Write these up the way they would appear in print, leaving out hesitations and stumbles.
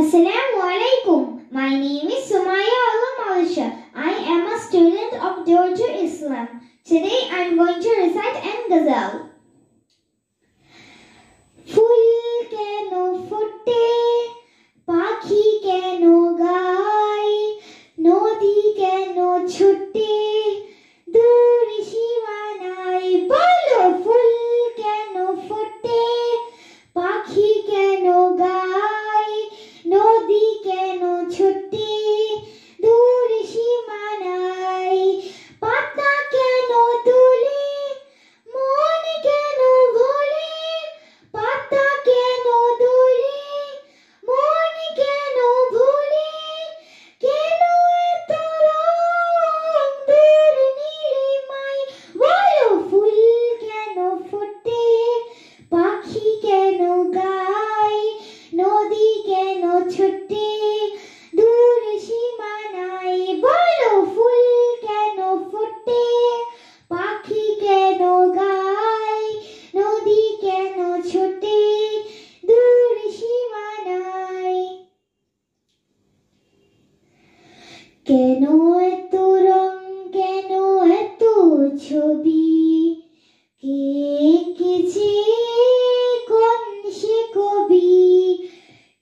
Assalamu alaikum. My name is Sumaya Alam Alisha. I am a student of Georgia Islam. Today I am going to recite an ghazal. ফুল কেন ফোটে, পাখি কেন গায়, নদী কেন ছুটে দূর সীমানায়। বলো ফুল কেন ফোটে, পাখি কেন গায়, নদী কেন ছুটে দূর সীমানায়। পাতা কেন তোলে, মন কেন ভোলে, পাতা কেন দোলে, মন কেন ভোলে, কেন এত রং দূর নীলিমায়। বলো ফুল কেন ফোটে, পাখি কেন গায়, নদী কেন ছুটে দূর সীমানায়। বলো ফুল কেন ফোটে, পাখি কেন গায়, নদী কেন ছুটে দূর সীমানায়। কেন এত রং, কেন এত ছবি, কে এঁকেছে কোন সে কবি।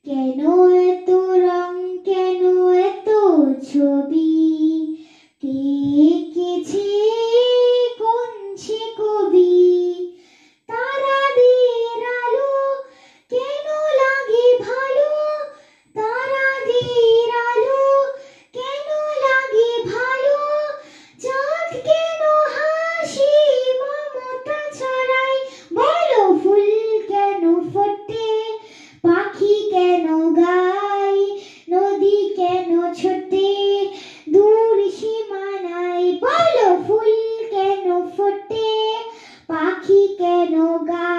কেন এত রং, কেন এত ছবি, কে এঁকেছে কোন সে কবি। তারাদের আলো কেন লাগে ভালো, তারাদের আলো কেন লাগে ভালো, চাঁদ কেন হাসি মমতা ছড়ায়। বলো ফুল কেন ফোটে, পাখি কেন গায়, নদী কেন ছোটে দূর সীমানায়। বলো ফুল কেন ফোটে, পাখি কেন গায়।